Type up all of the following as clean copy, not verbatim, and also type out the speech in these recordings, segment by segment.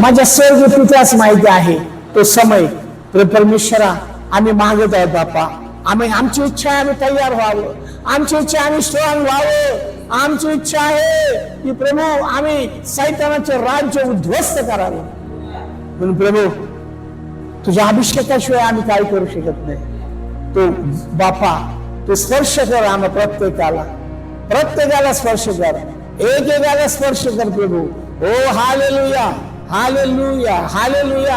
माझ्या सर्व पित्यास माहिती आहे तो समय. परमेश्वरा आम्ही मागत आहोत बापा, आमची इच्छा आहे आम्ही तयार व्हावं, आमची इच्छा आम्ही स्ट्रॉंग व्हावं, आमची इच्छा आहे की प्रभू आम्ही सैतानाचे राज्य उद्ध्वस्त करावं. म्हणून प्रभू तुझ्या अभिषेकाशिवाय आम्ही काय करू शकत नाही. तो बापा तू स्पर्श कर आम्हा प्रत्येकाला स्पर्श कर, एकेकाला स्पर्श कर प्रभू. ओ हालेलुया हालेलुया हालेलुया.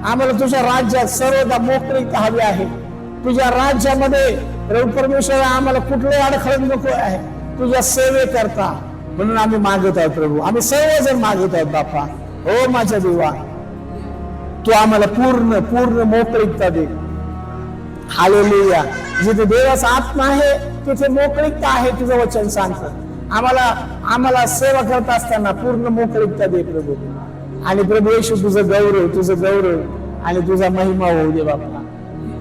आम्हाला तुझ्या राज्यात सर्वदा मोकळीक हवी आहे. तुझ्या राज्यामध्ये प्रभू परमेश्वर आम्हाला कुठले अडखळ नको आहे तुझ्या सेवे करता. म्हणून आम्ही मागत आहोत प्रभू, आम्ही सर्वजण मागत आहोत बापा. ओ माझ्या देवा तू आम्हाला पूर्ण पूर्ण मोकळीकता दे. हालेलुया. जिथे देवाचा आत्मा आहे तिथे मोकळीकता आहे तुझं वचन सांगतं. आम्हाला सेवा करत असताना पूर्ण मोकळीकता दे प्रभू. आणि प्रभू येशू तुझं गौरव आणि तुझा महिमा होऊ दे बापा.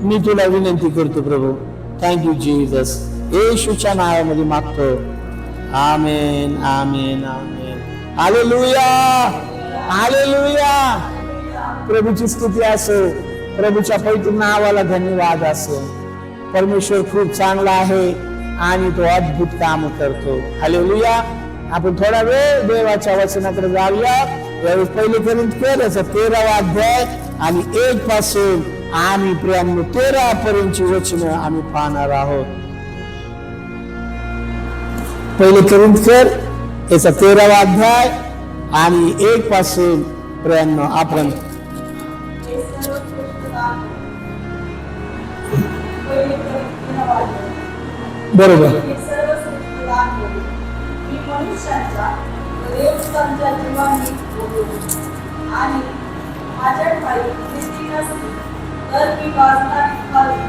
मी तुला विनंती करतो प्रभू. Thank you Jesus. येशूच्या नावामध्ये मागतो. आमेन आमेन आमेन. Hallelujah hallelujah. प्रभूची स्तुती असो, प्रभूच्या पवित्र नावाला धन्यवाद असो. परमेश्वर खूप चांगला आहे आणि तो अद्भुत काम करतो. हालेलुया. आपण थोडा वेळ देवाच्या वचनाकडे जाऊया. यावेळी पहिले कोरिंथियर 13वा अध्याय आणि 1 पासून आम्ही 13 पर्यंतची वचनं आम्ही पाहणार आहोत. पहिले कोरिंथियर 13वा अध्याय आणि 1 पासून 93 आपण बरोबर. आणि माझ्या ठाई प्रीती नसली तर मी वाजणारी खाली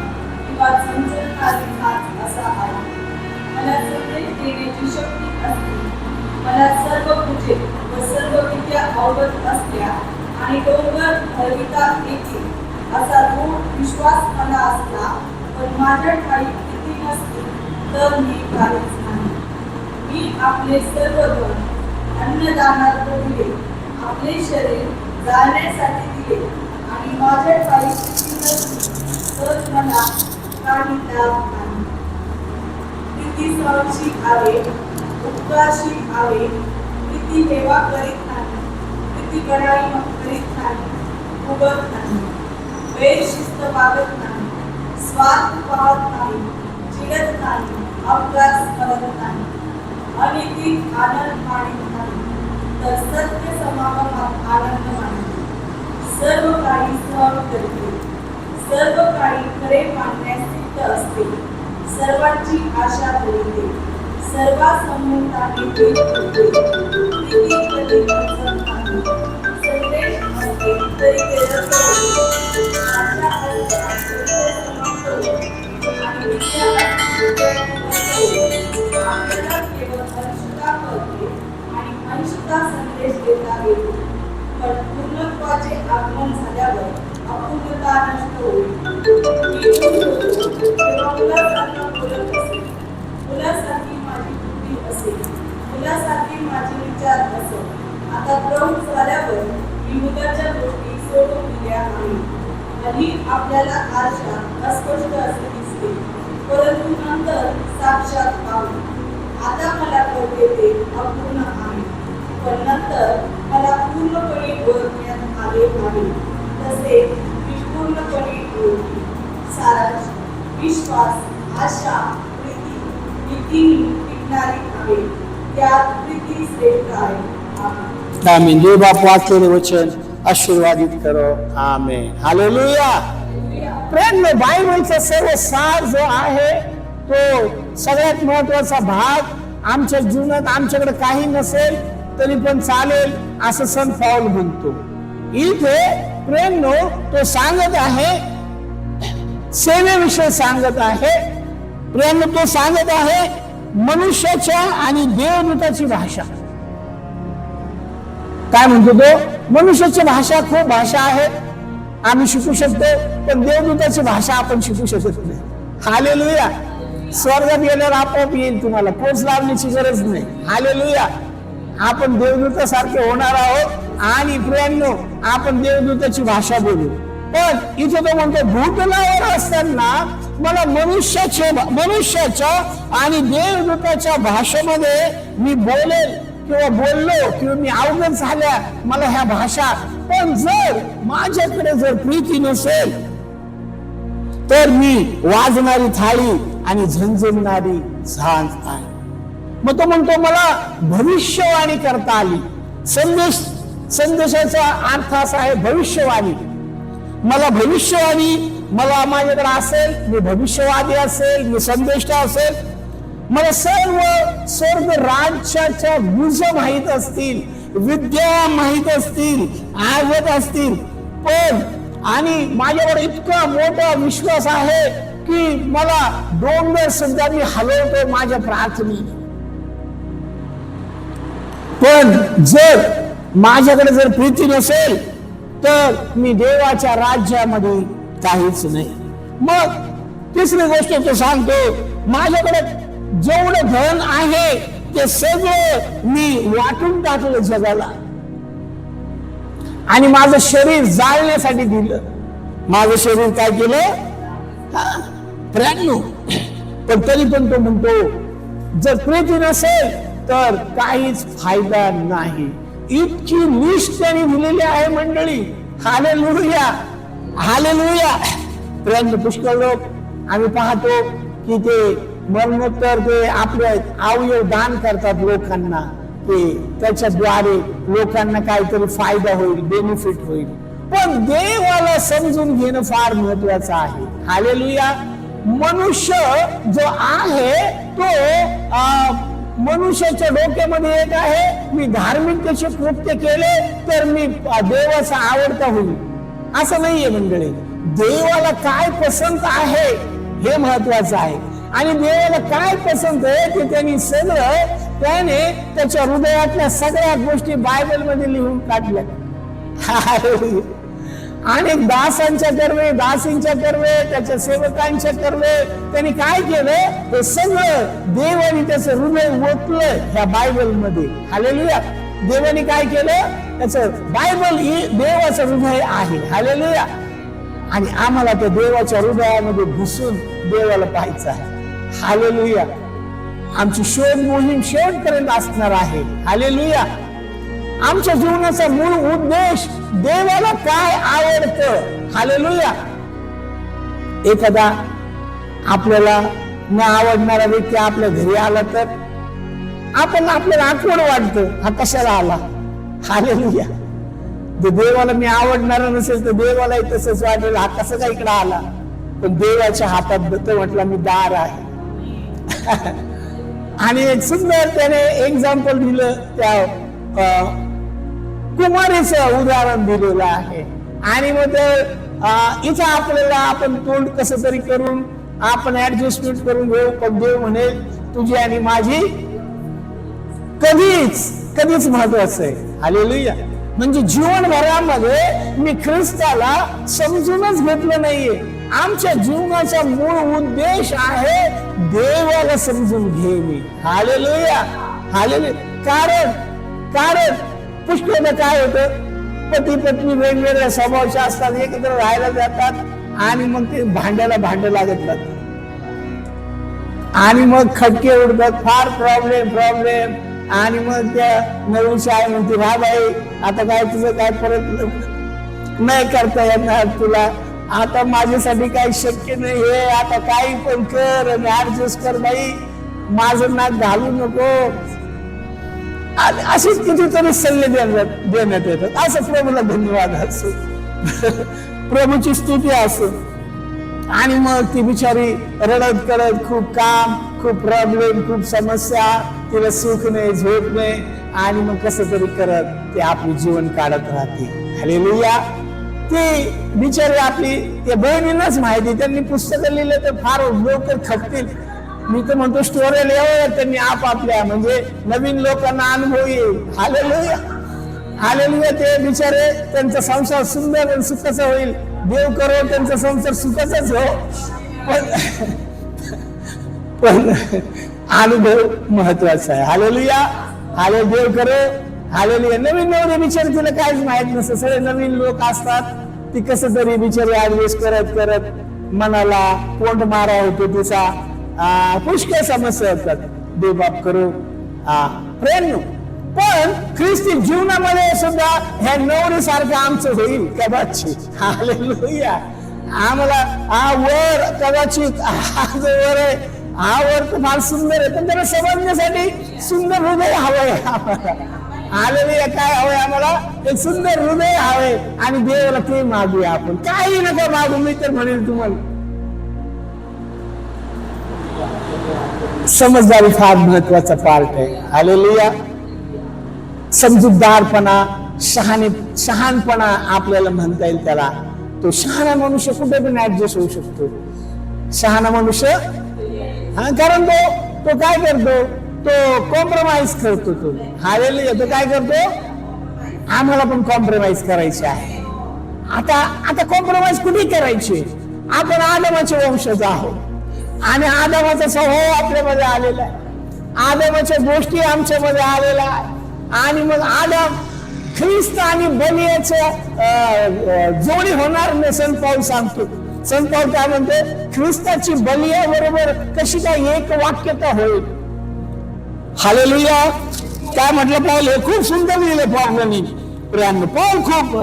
किंवा झंझटणारी नाच असा आहे. मला संदेश देण्याची शक्ती असते, मला सर्व पूजे व सर्व विद्या आवडत असल्या आणि डोंगर हलविता येतील असा दृढ विश्वास मला असला, पण माझ्या ठाई प्रीती नसली तर मी काहीच नाही. मी आपले सर्व धन अन्नदानात ठेवले, आपले शरीर जाळण्यासाठी दिले आणि माझ्या ठाई प्रीती नसली तर मला काही लाभ नाही. प्रीती सहनशी आहे, उपकारशी आहे, प्रीती हेवा करीत नाही, प्रीती बढाई करीत नाही, उगत नाही, बेशिस्त वागत नाही, स्वार्थ पाहत नाही, चिडत नाही, अपघात करत नाही, अनितीत आनंद मानित नाही, तर सत्य समागमात आनंद मानते. सर्व काही सहन करते, सर्व काही खरे मानण्यास सिद्ध असते, सर्वांची आशा धरते, सर्वांसमोर प्रीती कधी नसत नाही. संदेश असते तरी ते रद्द होते, आशा आणि विद्या आपल्याला केवळ अंशता करते आणि अंशता संदेश देता येतो. पण पूर्णत्वाचे आगमन झाल्यावर अपूर्णता नष्ट होईल. मुलासारखा बोलत असेल, मुलासारखी माझी बुद्धी असेल, मुलासारखी माझे विचार असेल. आता प्रौढ झाल्यावर मी मुलाच्या गोष्टी सोडून दिल्या आहेत. आणि आपल्याला आशा अस्पष्ट असे दिसते, परंतु नंतर साक्षात पाहू. आता मला कळते ते अपूर्ण आहे, पण नंतर मला पूर्णपणे ओळखण्यात आले आहे, तसे मी पूर्णपणे ओळखी. सारांश: विश्वास, आशा, प्रीती ही तीन टिकणारी आहे, त्यात प्रीती श्रेष्ठ आहे. आमेन. देव बाप वाचलेले वचन आशीर्वादित करो. आमेन. हालेलुया. प्रेम बायबलचा सर्व सार जो आहे तो सगळ्यात महत्वाचा भाग आमच्या जीवनात आमच्याकडे काही नसेल तरी पण चालेल असं संत पाऊल म्हणतो. इथे प्रेम तो सांगत आहे, सेवेविषयी सांगत आहे. प्रेम तो सांगत आहे मनुष्याच्या आणि देवदूताची भाषा. काय म्हणतो तो? मनुष्याची भाषा खूप भाषा आहे आम्ही शिकू शकतो, पण देवदूताची भाषा आपण शिकू शकत नाही. हालेलुया. स्वर्गात गेल्यावर आपोआप येईल, तुम्हाला पोच लावण्याची गरज नाही. हालेलुया. आपण देवदूतासारखे होणार आहोत आणि प्रियांनो आपण देवदूताची भाषा बोलू. पण इथे तो म्हणतो भूतलावर असताना मला मनुष्याच्या आणि देवदूताच्या भाषेमध्ये मी बोलेल किंवा बोललो किंवा मी अवगत झाल्या मला ह्या भाषा. पण जर माझ्याकडे जर प्रीती नसेल तर मी वाजणारी थाळी आणि झणझणणारी झांज आहे. मग तो म्हणतो मला भविष्यवाणी करता आली. संदेशाचा अर्थ असा आहे भविष्यवाणी. मला भविष्यवाणी मला माझ्याकडे असेल, मी भविष्यवादी असेल, मी संदेष्टा असेल, मला सर्व स्वर्ग राज्याच्या गुज माहित असतील, विद्या माहित असतील, आवड असतील. पण आणि माझ्यावर इतका मोठा विश्वास आहे की मला डोंगर सुद्धा मी हलवतो माझ्या प्रार्थनेने. पण जर माझ्याकडे जर प्रीती नसेल तर मी देवाच्या राज्यामध्ये काहीच नाही. मग तिसरी गोष्ट तो सांगतो माझ्याकडे जेवढं धन आहे ते सगळं मी वाटून टाकलं जगाला आणि माझं शरीर जाळण्यासाठी दिलं. माझं शरीर काय केलं प्रियांनो. पण तरी पण तो म्हणतो जर प्रीती नसेल तर काहीच फायदा नाही. इतकी लिस्ट त्यांनी दिलेली आहे मंडळी. Hallelujah hallelujah. प्रियांनो पुष्कळ लोक आम्ही पाहतो की ते मरणोत्तर ते आपले अवयव दान करतात लोकांना, ते त्याच्याद्वारे लोकांना काहीतरी फायदा होईल, बेनिफिट होईल. पण देवाला समजून घेणं फार महत्वाचं आहे. हालेलुया. मनुष्य जो आहे तो मनुष्याच्या डोक्यामध्ये एक आहे मी धार्मिकतेचे कृत्य केले तर मी देवाचा आवडता होईल, असं नाहीये मंडळी. देवाला काय पसंत आहे हे महत्वाचं आहे. आणि देवाला काय पसंत आहे ते त्यांनी सगळं त्याने त्याच्या हृदयातल्या सगळ्या गोष्टी बायबल मध्ये लिहून काढल्या. आणि दासांच्या कर्वे, दासींच्या कर्वे, त्याच्या सेवकांच्या कर्वे त्यांनी काय केलं हे सगळं देवाने त्याचं हृदय ओतलं ह्या बायबल मध्ये. हालेलुया. देवाने काय केलं त्याचं बायबल ही देवाचं हृदय आहे. हालेलुया. आणि आम्हाला त्या देवाच्या हृदयामध्ये घुसून देवाला पाहायचं आहे. हालेलुया. आमची शोध मोहीम शेवटपर्यंत असणार आहे. हालेलुया. आमच्या जीवनाचा मूळ उद्देश देवाला काय आवडतं. हालेलुया. एखादा आपल्याला न आवडणारा व्यक्ती आपल्या घरी आला तर आपल्याला आठवण वाटतं हा कशाला आला. हालेलुया. देवाला मी आवडणारा नसेल तर देवालाही तसंच वाटेल हा कसं काय इकडे आला. पण देवाच्या हातात तो म्हटला मी दार आहे. आणि एक सुंदर त्याने एक्झाम्पल दिलं, त्या कुमारीचं उदाहरण दिलेलं आहे. आणि मग इथं आपल्याला आपण तोंड कसं तरी करून आपण ऍडजस्टमेंट करून घेऊ. पण देव म्हणेल तुझी आणि माझी कधीच महत्वाचं आहे. हालेलुया. म्हणजे जीवनभरामध्ये मी ख्रिस्ताला समजूनच घेतलं नाहीये. आमच्या जीवनाचा मूळ उद्देश आहे देवाला समजून घेणे. Hallelujah hallelujah. कारण पुष्कळदा काय होतं पती पत्नी वेगवेगळ्या स्वभावाचे असतात, एकत्र राहायला जातात आणि मग ते भांड लागत राहतात आणि मग खटके उडतात, फार प्रॉब्लेम. आणि मग त्या नवीनची आई म्हणते हा बाई आता काय तुझं काय परत नाही करता येणार तुला, आता माझ्यासाठी काही शक्य नाही हे, आता काही पण कर आणि ऍडजस्ट कर बाई, माझं नाक घालू नको. अशीच कितीतरी सल्ले देण्यात येतात. असं प्रभूला धन्यवाद असो, प्रभूची स्तुती असो. आणि मग ती बिचारी रडत करत खूप काम, खूप प्रॉब्लेम, खूप समस्या, तिला सुख नाही, झोप नाही, आणि मग कसं तरी करत ते आपले जीवन काढत राहते. हालेलुया. ती बिचारी आपली त्या बहिणींनाच माहिती, त्यांनी पुस्तकं लिहिले तर फार लवकर थकतील. मी तर म्हणतो स्टोऱ्या लिहाव्या त्यांनी आपापल्या, म्हणजे नवीन लोकांना अनुभव येईल. Hallelujah hallelujah. ते बिचारे त्यांचा संसार सुंदर आणि सुखाचा होईल. देव करो त्यांचा संसार सुखाचाच हो, पण अनुभव महत्वाचा आहे. हालेलुया. हाले देव करो हालेलुया. नवीन नवरे बिचारे तिला काहीच माहित नसतं. सगळे नवीन लोक असतात, ती कसं तरी बिचारी ऍडजस्ट करत करत मनाला कोंड मारा होतो तिचा. पुष्कळ समस्या होतात. देव बाप करो प्रेम. पण ख्रिस्ती जीवनामध्ये सुद्धा ह्या नवरीसारखं आमचं होईल कदाचित. हालेलुया. आम्हाला हा वर कदाचित हा जो वर आहे हा वर तर फार सुंदर आहे, पण त्याला समजण्यासाठी सुंदर हृदय हवंय आम्हाला. हालेलुया. काय हवंय आम्हाला? एक सुंदर हृदय हवंय. आणि देवाला ते मागूया आपण. काही नका मागू. मी तर म्हणेल तुम्हाला समजदारी फार महत्वाचा पार्ट आहे. हालेलुया. समजूतदारपणा, शहाणपणा आपल्याला म्हणता येईल त्याला. तो शहाणा मनुष्य कुठे पण ऍडजस्ट होऊ शकतो. शहाणा मनुष्य कारण तो काय करतो? तो कॉम्प्रोमाइज करतो. तो हालेलुया. तो काय करतो? आम्हाला पण कॉम्प्रोमाइज करायचे आहे. आता कॉम्प्रोमाइज कुठे करायचे? आपण आदमाचे वंशज आहोत आणि आदमाचा स्वभाव आपल्यामध्ये आलेला आहे. आदमाच्या गोष्टी आमच्यामध्ये आलेल्या आहे. आणि मग आदम ख्रिस्त आणि बलियाचं जोडी होणार नाही. संत पाऊल सांगतो. संत पाऊल काय म्हणते? ख्रिस्ताची बलिया बरोबर कशी काय एक वाक्यता होईल. हालेलुया. काय म्हटलं पाऊल? हे खूप सुंदर लिहिलं पाऊलांनी. पाऊल खूप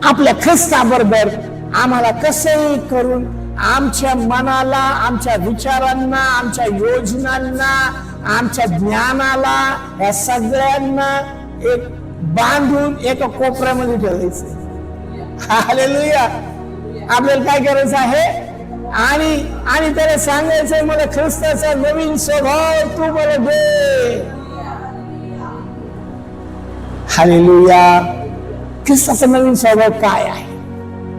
आपल्या ख्रिस्ताबरोबर आम्हाला कसंही करून आमच्या मनाला, आमच्या विचारांना, आमच्या योजनांना, आमच्या ज्ञानाला, या सगळ्यांना एक बांधून एका कोपऱ्यामध्ये ठेवायचं. हालेलुया. आपल्याला काय करायचं आहे? आणि त्याला सांगायचंय मला ख्रिस्ताचा नवीन स्वभाव तू मला दे. हालेलुया. ख्रिस्ताचा नवीन स्वभाव काय आहे?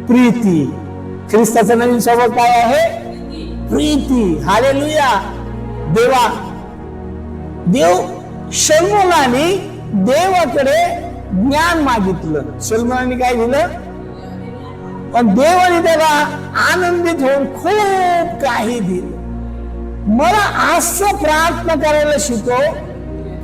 प्रीती. ख्रिस्ताचा नवीन स्वभाव काय आहे? प्रीती. हालेलुया. देव शल्मोनाने देवाकडे ज्ञान मागितलं. शल्मोनाने काय दिलं? पण देवाने त्याला आनंदित होऊन खूप काही दिलं. मला असं प्रार्थना करायला शिकव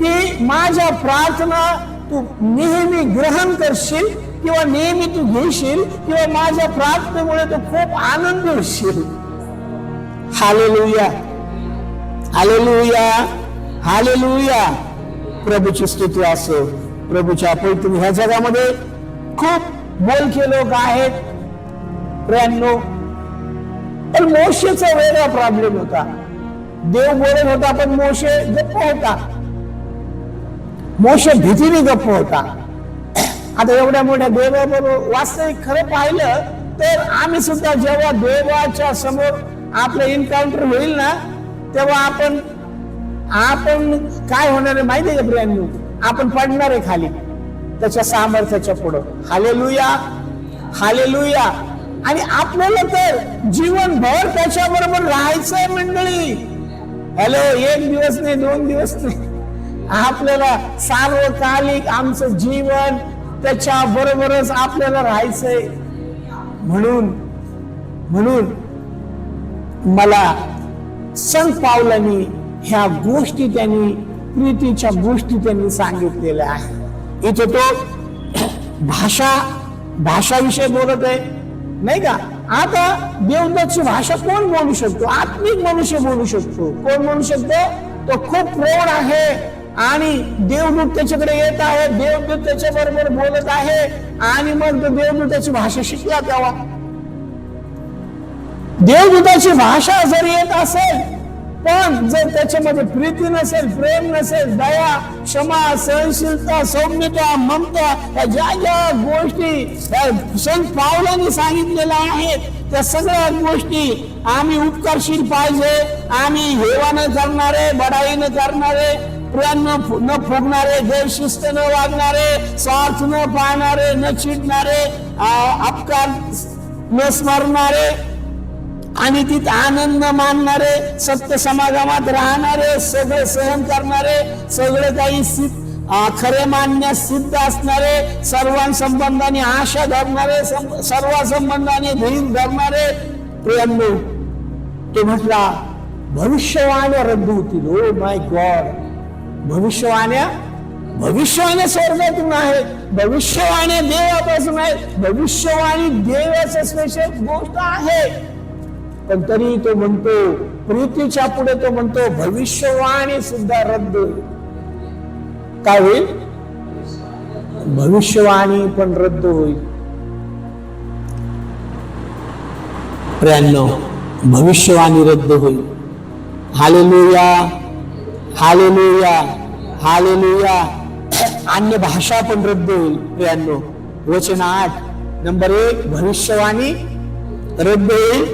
की माझ्या प्रार्थना तू नेहमी ग्रहण करशील किंवा नेहमी तू घेशील किंवा माझ्या प्रार्थनेमुळे तू खूप आनंदी होशील. हालेलुया. हालेलुया. हालेलुया. प्रभूची स्तुती असो. प्रभूच्या पवित्र ह्या जगामध्ये खूप बोलके लोक आहेत प्रियांनो. पण मोशेचा वेगळा प्रॉब्लेम होता. देव बोलत होता पण मोशे गप्प होता. मोशे भीतीने गप्प होता. आता एवढ्या मोठ्या देवाबरोबर वास्तविक खरं पाहिलं तर आम्ही सुद्धा जेव्हा देवाच्या समोर आपलं एन्काउंटर होईल ना तेव्हा आपण काय होणार आहे माहिती आहे का प्रियांनो? आपण पडणार आहे खाली त्याच्या सामर्थ्याच्या पुढं. हालेलुया. हालेलुया. आणि आपल्याला तर जीवनभर त्याच्याबरोबर राहायचंय मंडळी. हॅलो. एक दिवस नाही, 2 दिवस नाही. आपल्याला सार्वकालिक आमचं जीवन त्याच्या बरोबरच आपल्याला राहायचंय. म्हणून मला संत पावलांनी ह्या गोष्टी त्यांनी प्रीतीच्या गोष्टी त्यांनी सांगितलेल्या आहे. इथे तो भाषाविषयी बोलत आहे नाही का? आता देवदूतची भाषा कोण बोलू शकतो? आत्मिक मनुष्य बोलू शकतो. कोण बोलू शकतो? तो खूप प्रौढ आहे आणि देवदूत त्याच्याकडे येत आहे. देवदूत त्याच्या बरोबर बोलत आहे आणि मग तो देवदूताची भाषा शिकला. तेव्हा देवदूताची भाषा जर येत असेल पण जर त्याच्यामध्ये प्रीती नसेल, प्रेम नसेल, दया, क्षमा, सहनशीलता, सौम्यता, ममता, या ज्या गोष्टी संत पावलांनी सांगितलेल्या आहेत त्या सगळ्या गोष्टी आम्ही उपकारशील पाहिजे. आम्ही हेवा न करणारे, बडाई न करणारे, प्रेम न फुगणारे, गैरशिस्त न वागणारे, स्वार्थ न पाहणारे, न चिडणारे, अपकार न स्मरणारे आणि तिथे आनंद मानणारे, सत्य समागमात राहणारे, सगळे सहन करणारे, सगळे काही खरे मानण्यास सिद्ध असणारे, सर्वांसंबंधाने आशा धरणारे, सर्व संबंधाने धीर धरणारे. प्रियांनो, तो म्हटला भविष्यवाण्या रद्द होतील. ओ माय गॉड, भविष्यवाण्या स्वर्गातून आहेत, भविष्यवाण्या देवापासून आहेत, भविष्यवाणी देवाचं स्पेशल गोष्ट आहे. पण तरी तो म्हणतो, प्रीतीच्या पुढे तो म्हणतो भविष्यवाणी सुद्धा रद्द होईल. काय होईल? भविष्यवाणी पण रद्द होईल. प्रियांनो, भविष्यवाणी रद्द होईल. Hallelujah, hallelujah, hallelujah. अन्य भाषा पण रद्द होईल. प्रियांनो, वचन 8 नंबर 1, भविष्यवाणी रद्द होईल,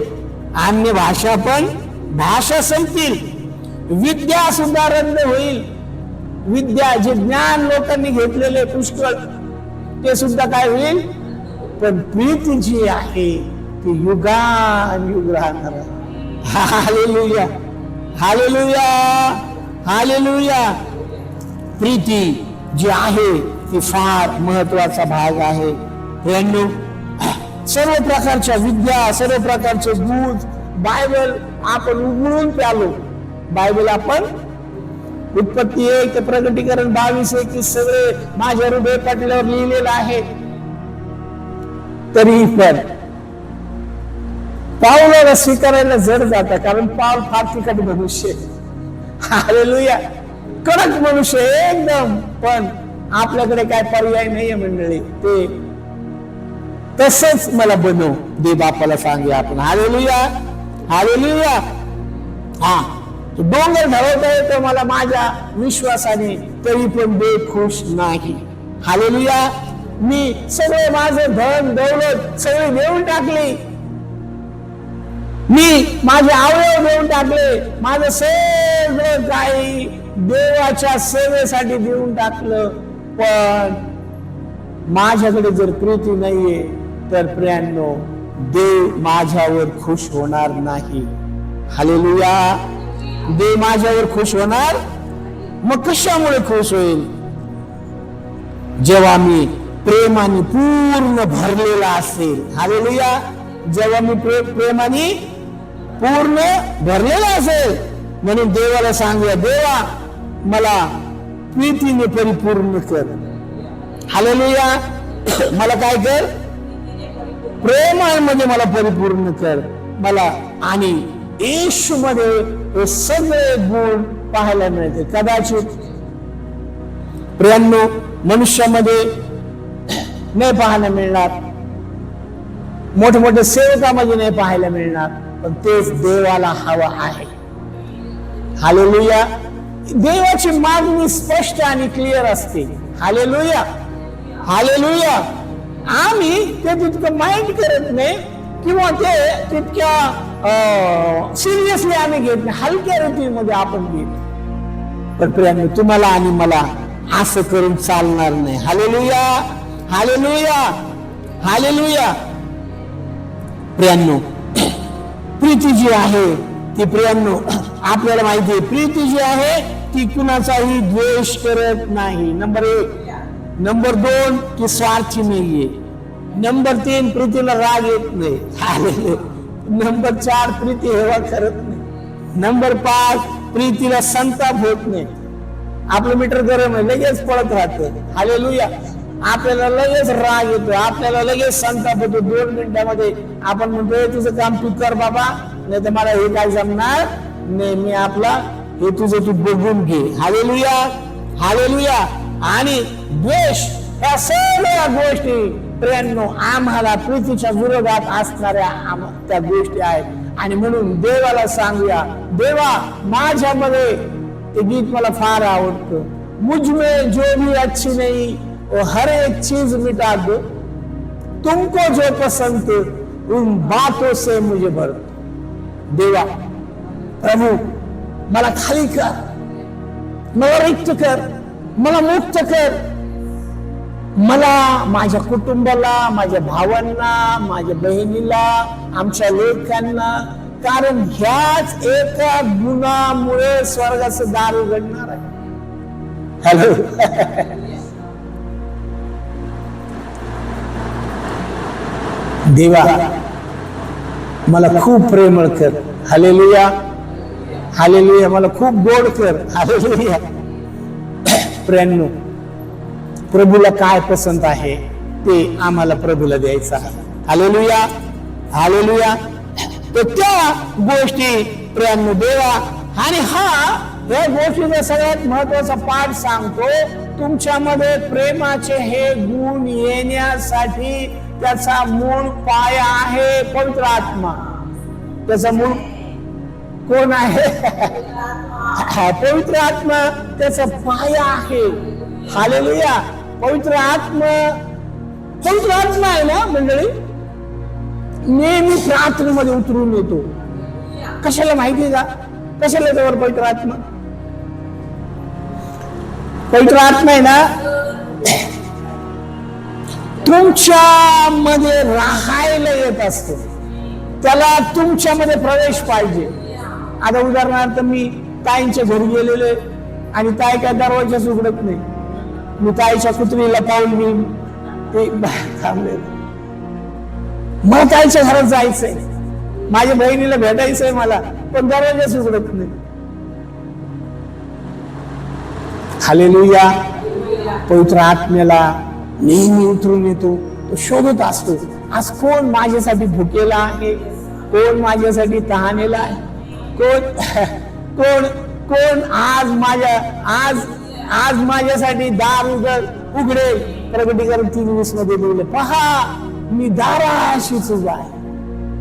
अन्य भाषा पण भाषा संपतील, विद्या सुद्धा रद्द होईल. विद्या, जे ज्ञान लोकांनी घेतलेले पुष्कळ, ते सुद्धा काय होईल. पण प्रीती जी आहे ती युगानुयुग राहणार आहे. Hallelujah, hallelujah, hallelujah. Preeti ji आहे ती फार महत्वाचा भाग आहे. प्रियांनो, सर्व प्रकारच्या विद्या, सर्व प्रकारचे दूध, बायबल आपण उघडून प्यालो. बायबल आपण उत्पत्ती 1 ते प्रकटीकरण 22-21 सगळे माझ्या हृदय पाटल्यावर लिहिलेलं आहे. तरीही पण पाऊलाला स्वीकारायला जड जातं, कारण पाऊल फार तिखट मनुष्य, हालेलुया, कडक मनुष्य एकदम. पण आपल्याकडे काय पर्याय नाहीये मंडळी, ते तसंच मला बनव दे बापाला सांगूया आपण. Hallelujah, hallelujah. हा, डोंगर ठरवता येतो मला माझ्या विश्वासाने, तरी पण देव खुश नाही. हालेलुया. मी सगळे माझं धन दौलत सगळे देऊन टाकले, मी माझे अवयव देऊन टाकले, माझं सगळं काही देवाच्या सेवेसाठी देऊन टाकलं, पण माझ्याकडे जर प्रीती नाहीये तर प्रियांनो, देव माझ्यावर खुश होणार नाही. हालेलुया. देव माझ्यावर खुश होणार, मग कशामुळे खुश होईल? जेव्हा मी प्रेमाने पूर्ण भरलेला असेल. हालेलुया. जेव्हा मी प्रेमाने पूर्ण भरलेला असेल. म्हणून देवाला सांगूया, देवा मला प्रीतीने परिपूर्ण कर. हालेलुया. मला काय कर? प्रेमामध्ये मला परिपूर्ण कर मला. आणि येशू मध्ये हे सगळे गुण पाहायला मिळते. कदाचित प्रियांनो, मनुष्यामध्ये नाही पाहायला मिळणार, मोठे सेवकामध्ये नाही पाहायला मिळणार, पण तेच देवाला हवा आहे. हालेलुया. देवाची मागणी स्पष्ट आणि क्लिअर असते. Hallelujah, hallelujah. आम्ही ते तितकं माइंड करत नाही, किंवा ते तितक्या सिरियसली आम्ही घेत नाही, हलक्या रीतीमध्ये आपण घेत. पण प्रियांनो, तुम्हाला आणि मला असं करून चालणार नाही. Hallelujah, hallelujah, hallelujah. प्रियांनो, प्रीती जी आहे ती, प्रियांनो आपल्याला माहिती आहे, प्रीती जी आहे ती कुणाचाही द्वेष करत नाही. नंबर 1. नंबर 2, ती स्वार्थी नाहीये. नंबर 3, प्रीतीला राग येत नाही. नंबर 4, प्रीती हेवा करत नाही. नंबर 5, प्रीतीला संताप होत नाही. आपलं मीटर गरम आहे, लगेच पळत राहतं. हालेलुया. आपल्याला लगेच राग येतो, आपल्याला लगेच संताप होतो. 2 मिनिटांमध्ये आपण म्हणतोय, तुझं काम तू कर बाबा, नाही तर मला हे काय जमणार नाही, मी आपला हे तुझं तू बघून घे. Hallelujah, hallelujah. आणि द्वेष, या सगळ्या गोष्टी प्रियांनो आम्हाला प्रीतीच्या विरोधात असणाऱ्या त्या गोष्टी आहेत. आणि म्हणून देवाला सांगूया, देवा माझ्यामध्ये, ते गीत मला फार आवडतं, मुझमें जो भी अच्छी नहीं वो हर एक चीज मिटा दो, तुमको जो पसंद उन बातों से मुझे भर दो. देवा, प्रभू मला खाली कर, मला रिक्त कर, मला मुक्त कर. मला, माझ्या कुटुंबाला, माझ्या भावांना, माझ्या बहिणीला, आमच्या लेखांना, कारण ह्याच एका गुणामुळे स्वर्गाचं दार उघडणार आहे. हॅलो. देवा मला खूप प्रेमळ कर. Hallelujah, hallelujah. मला खूप गोड कर. हालेलुया. प्रियांनो, प्रभूला काय पसंत आहे ते आम्हाला प्रभूला द्यायचं आहे. हालेलुया. हालेलुया. तर त्या गोष्टी प्रियांनो देवा. आणि या गोष्टीचा सगळ्यात महत्वाचा पाठ सांगतो, तुमच्यामध्ये प्रेमाचे हे गुण येण्यासाठी त्याचा मूळ पाया आहे पवित्र आत्मा. त्याचा मूळ कोण आहे? पवित्र आत्मा त्याचा पाया आहे. हालेलुया. पवित्र आत्मा आहे ना मंडळी, नेहमी प्रार्थनेमध्ये उतरून येतो. कशाला माहिती का? कशाला त्यावर पवित्र आत्मा? पवित्र आत्मा आहे ना, तुमच्यामध्ये राहायला येत असतो. त्याला तुमच्यामध्ये प्रवेश पाहिजे. आता उदाहरणार्थ मी ताईंच्या घरी गेलेले आणि ताई काय दरवाजाच उघडत नाही. मी ताईच्या कुत्रीला पाहून मी ते थांबले. मला ताईच्या घरात जायचंय, माझ्या बहिणीला भेटायचंय मला, पण दरवाजाच उघडत नाही. हालेलुया. पवित्र आत्म्याला नेहमी उतरून येतो. तो शोधत असतो, आज कोण माझ्यासाठी भुकेला आहे, कोण माझ्यासाठी तहानेला आहे, कोण आज माझ्यासाठी दार उघडेल. प्रकटीकरण 3:20 मध्ये लिहिले, पहा मी दाराशीच उभा आहे.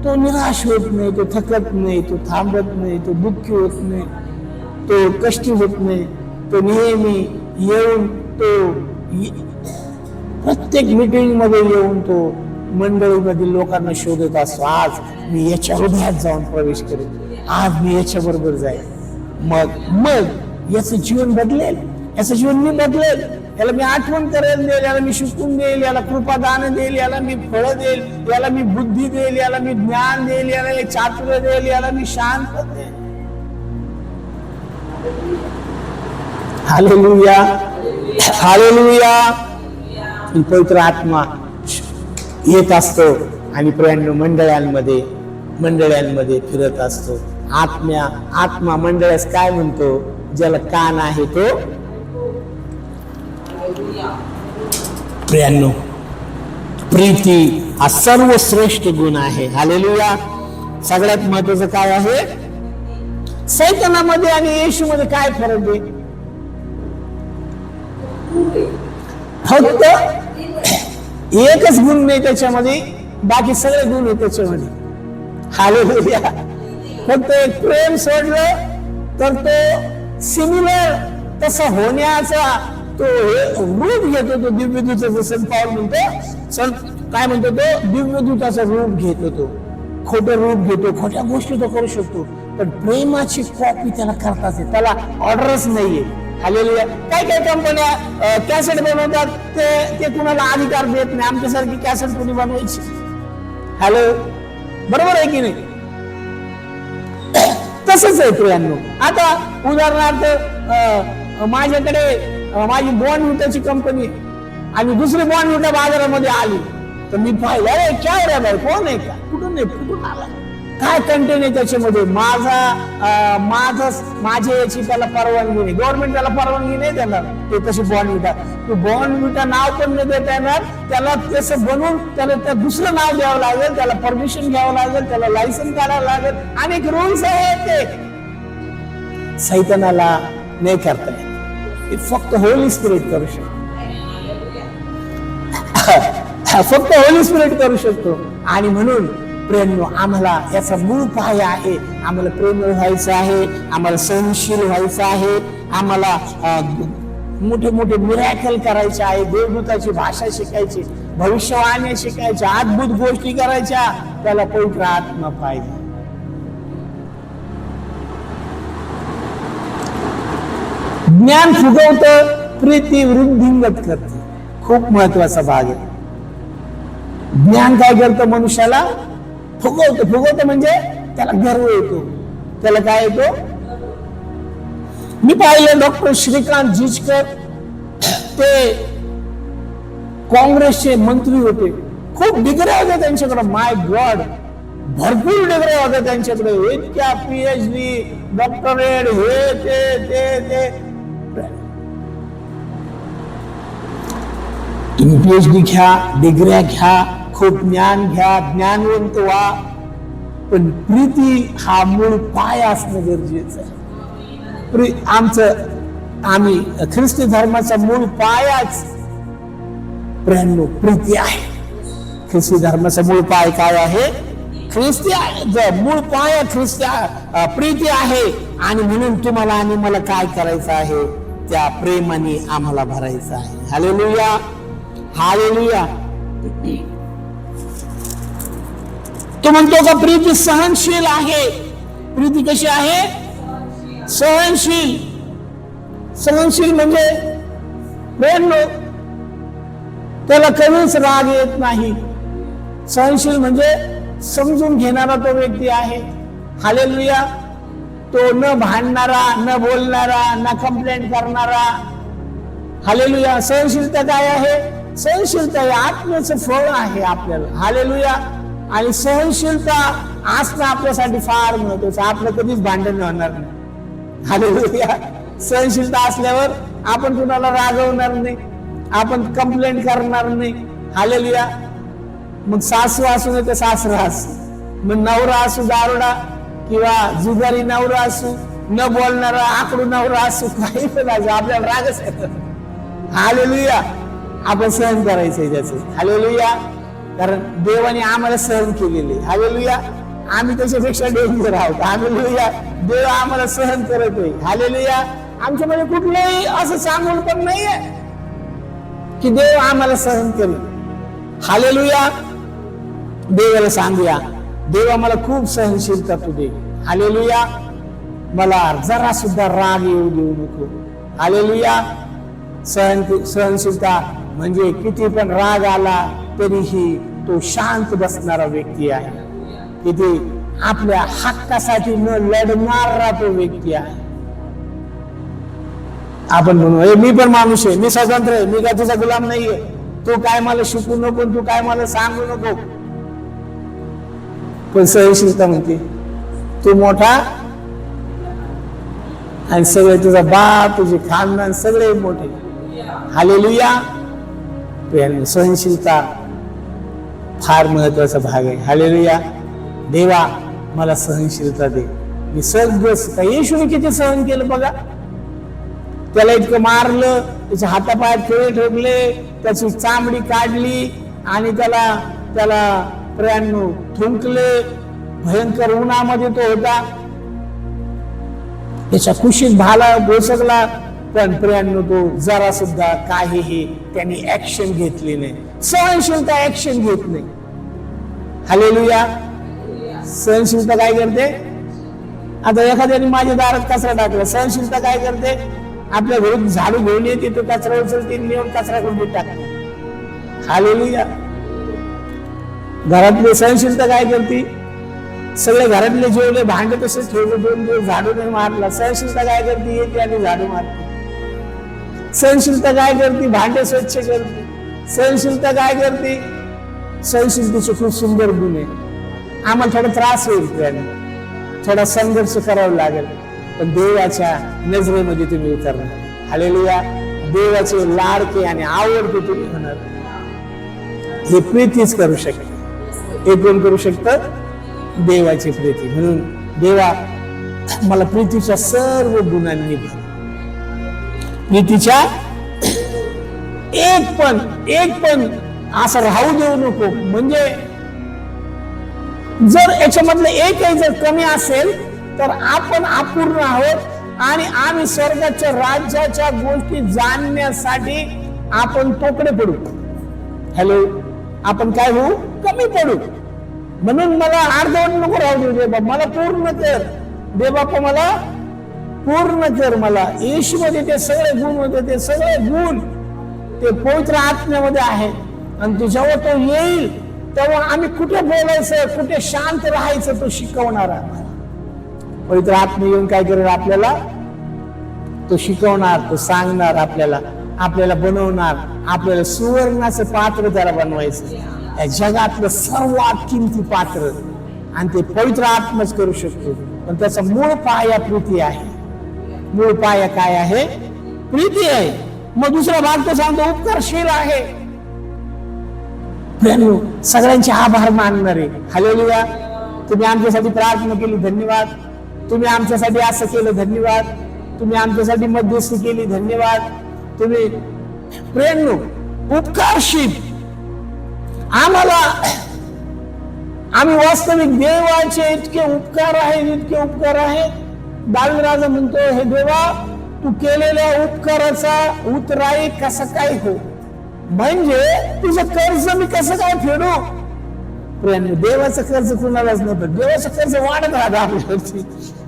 तो निराश होत नाही, तो थकत नाही, तो थांबत नाही, तो दुःखी होत नाही, तो कष्टी होत नाही. तो नेहमी येऊन प्रत्येक मीटिंग मध्ये येऊन तो मंडळीमधील लोकांना शोधत असतो. आज मी याच्या हृदयात जाऊन प्रवेश करेन, आज मी याच्या बरोबर जाईल. मग याचं जीवन बदलेल, याचं जीवन मी बदलेल, याला मी आठवण करेल देईल, याला मी शिकून देईल, याला कृपादान देईल, याला मी फळं देईल, याला मी बुद्धी देईल, याला मी ज्ञान देईल, याला एक चातुर्य देईल, याला मी शांत देईल. हालेलुया. हालेलुया. पवित्र आत्मा येत असतो आणि प्रियांनो मंडळांमध्ये फिरत असतो. आत्मा मंडळास काय म्हणतो? ज्याला कान आहे तो. प्रियांनो, प्रीती हा सर्वश्रेष्ठ गुण आहे. हालेलुया. सगळ्यात महत्वाचं काय आहे? सैतानामध्ये आणि येशूमध्ये काय फरक आहे? फक्त एकच गुण नाही त्याच्यामध्ये, बाकी सगळे गुण आहेत त्याच्यामध्ये. हालेलुया. फक्त एक प्रेम सोडलं तर तो सिमिलर तसं होण्याचा तो रूप घेतो. तो दिव्यदूताचं संत पाऊल म्हणतो, काय म्हणतो, तो दिव्यदूताचं रूप घेतो, तो खोटं रूप घेतो, खोट्या गोष्टी तो करू शकतो, पण प्रेमाची कॉपी त्याला करताच येते, त्याला ऑर्डरच नाहीये. हालेलुया. काही कंपन्या कॅसेट बनवतात, ते कुणाला अधिकार देत नाही. आमच्यासारखी कॅसेट कोणी बनवायची? हॅलो, बरोबर आहे की नाही? तसंच आहे प्रियांनो. आता उदाहरणार्थ माझ्याकडे माझी बॉर्नव्हिटाची कंपनी आणि दुसरी बॉर्नव्हिटा बाजारामध्ये आली, तर मी पाहिलं, अरे क्या रे बाई, कोण आहे का, कुठून आला, काय कंटेन आहे त्याच्यामध्ये, माझ्या याची त्याला परवानगी नाही, गव्हर्नमेंट त्याला परवानगी नाही देणार. ते तशी बॉर्नव्हिटा नाव पण नाही देता येणार त्याला. तसं बनवून त्याला त्या दुसरं नाव द्यावं लागेल, त्याला परमिशन घ्यावं लागेल, त्याला लायसन्स काढावं लागेल, अनेक रूल्स आहेत. ते सैतानाला नाही करता येत. फक्त होली स्पिरिट करू शकतो. फक्त होली स्पिरिट करू शकतो. आणि म्हणून प्रेम आम्हाला याचा मूळ पाया आहे. आम्हाला प्रेमळ व्हायचं आहे, आम्हाला सहनशील व्हायचं आहे, आम्हाला मोठे मोठे मिरॅकल करायचे आहे, देवदूताची भाषा शिकायची, भविष्यवाणी शिकायच्या, अद्भुत गोष्टी करायच्या. त्याला पवित्र आत्मा पाहिजे. ज्ञान फुगवतं, प्रीती वृद्धिंगत करते. खूप महत्वाचा भाग आहे. ज्ञान काय करतं? मनुष्याला फुगवतं म्हणजे त्याला गर्व येतो, त्याला काय येतो? मी पाहिलं डॉक्टर श्रीकांत जिचकर, ते काँग्रेसचे मंत्री होते, खूप डिग्र्या होत्या त्यांच्याकडे. माय गॉड, भरपूर डिग्री होत्या त्यांच्याकडे, इतक्या PhD, डॉक्टरेट, हे ते. तुम्ही PhD घ्या, डिग्र्या घ्या, खूप ज्ञान घ्या, ज्ञानवंत व्हा, पण प्रीती हा मूळ पाय असणं गरजेचं आहे. आम्ही ख्रिस्ती धर्माचा मूळ पायाच प्रेम प्रीती आहे. ख्रिस्ती धर्माचा मूळ पाय काय आहे? मूळ पाय प्रीती आहे. आणि म्हणून तुम्हाला आणि मला काय करायचं आहे? त्या प्रेमाने आम्हाला भरायचं आहे. Hallelujah, hallelujah. तो म्हणतो का प्रीती सहनशील आहे. प्रीती कशी आहे? सहनशील. सहनशील म्हणजे प्रेम, त्याला कधीच राग येत नाही. सहनशील म्हणजे समजून घेणारा तो व्यक्ती आहे. हालेलुया. तो न भांडणारा, न बोलणारा, न कंप्लेंट करणारा. हालेलुया. सहनशीलता काय आहे? सहनशीलता हे आत्म्याचं फळ आहे आपल्याला. हालेलुया. आणि सहनशीलता असणं आपल्यासाठी फार महत्वाचं. आपलं कधीच भांडण होणार नाही. हालेलुया. सहनशीलता असल्यावर आपण कुणाला रागवणार नाही, आपण कंप्लेंट करणार नाही. हालेलुया. मग सासू असू नये तर सासरा असू, मग नवरा असू दारुडा किंवा जुगारी नवरा असू, न बोलणारा आकडू नवरा असू, काही पण असू, आपल्याला रागच येतो. हालेलुया. आपण सहन करायचंय त्याचं. हालेलुया. कारण देवाने आम्हाला सहन केलेले. हालेलुया. आम्ही त्याच्यापेक्षा डेंजर आहोत. हालेलुया. देव आम्हाला सहन करत आहे. हालेलुया. आमच्यामध्ये कुठलंही असं सांगून पण नाहीये की देव आम्हाला सहन करेल. हालेलुया. देवाला सांगूया, देवा मला खूप सहनशीलता तू दे. हालेलुया. मला जरा सुद्धा राग येऊ देऊ नको. हालेलुया. सहनशीलता म्हणजे किती पण राग आला तरीही तो शांत बसणारा व्यक्ती आहे. किती आपल्या हक्कासाठी न लढणारा तो व्यक्ती आहे. आपण म्हणू मी पण माणूस आहे, मी स्वतंत्र आहे, मी काय तुझा गुलाम नाहीये, तू काय मला शिकू नको, तू काय मला सांगू नको. पण सहनशीलता म्हणते तू मोठा आणि सगळे तुझा बाप, तुझे खानदान सगळे मोठे. हालेलुया. सहनशीलता फार महत्वाचा भाग आहे. हालेलुया. देवा मला सहनशीलता दे. मी सगळं येशूने किती सहन केलं बघा. त्याला इतकं मारलं, त्याच्या हातापायात खेळे ठोकले, त्याची चामडी काढली आणि त्याला प्रियांनो थुंकले. भयंकर उन्हामध्ये तो होता, त्याच्या कुशीत भाला बोसकला, पण प्रियांनो तो जरा सुद्धा काहीही त्यांनी ऍक्शन घेतली नाही. सहनशीलता ऍक्शन घेत नाही. हालेलुया. सहनशीलता काय करते? आता एखाद्याने माझ्या दारात कचरा टाकला, सहनशीलता काय करते? आपल्या घरी झाडू घेऊन येते, तो कचरा उचलते, नेऊन कचरा कुंडीत टाकते. हालेलुया. घरातली सहनशीलता काय करते? सगळे घरातले जेवले भांडे तसेच ठेवले, 2 दिवस झाडू नाही मारला. सहनशीलता काय करते? येते आणि झाडू मारते. सहनशीलता काय करते? भांडे स्वच्छ करते. सहनशीलता काय करते? सहनशीलतेचे खूप सुंदर गुण आहे. आम्हाला थोडा त्रास होईल, त्याने थोडा संघर्ष करावा लागेल, पण देवाच्या नजरेमध्ये तुम्ही उतरणार. हालेलुया. देवाचे लाडके आणि आवडते तुम्ही होणार. हे प्रीतीच करू शकते. हे कोण करू शकतं? देवाची प्रीती. म्हणून देवा मला प्रीतीच्या सर्व गुणांनी भर. प्रीतीच्या एक पण असं राहू देऊ नको. म्हणजे जर याच्यामधलं एकही जर कमी असेल तर आपण अपूर्ण आहोत आणि आम्ही स्वर्गाच्या राज्याच्या गोष्टी जाणण्यासाठी आपण तोकडे पडू. हॅलो. आपण काय होऊ? कमी पडू. म्हणून मला अर्धवट नको राहू दे. मला पूर्ण कर दे बाप्पा, मला पूर्ण कर. मला येशूमध्ये ते सगळे गुण होते, ते सगळे गुण ते पवित्र आत्म्यामध्ये आहेत. आणि तो जेव्हा तो येईल तेव्हा आम्ही कुठे बोलायचं, कुठे शांत राहायचं, तो शिकवणारा पवित्र आत्मा येऊन काय करेल? आपल्याला तो शिकवणार, तो सांगणार, आपल्याला बनवणार. आपल्याला सुवर्णाचं पात्र त्याला बनवायचं. या जगातलं सर्वात किमती पात्र आणि ते पवित्र आत्माच करू शकतो. पण त्याचा मूळ पाया प्रीती आहे. मूळ पाया काय आहे? प्रीती आहे. मग दुसरा भाग तो सांगतो उपकारशील आहे. सगळ्यांचे आभार मानणारे. हालेलुया. तुम्ही आमच्यासाठी प्रार्थना केली, धन्यवाद. तुम्ही आमच्यासाठी असं केलं, धन्यवाद. तुम्ही आमच्यासाठी मध्यस्थी केली, धन्यवाद. तुम्ही प्रेम उपकारशील आम्हाला. आम्ही वास्तविक देवाचे इतके उपकार आहेत, इतके उपकार आहेत. दावीद राजा म्हणतो, हे देवा, तू केलेल्या उपकाराचा उतराई कसा काय हो, म्हणजे तुझं कर्ज मी कसं काय फेडू. देवाचं कर्ज कुणालाच नव्हतं. देवाचं कर्ज वाढत राहतं आपल्यावरती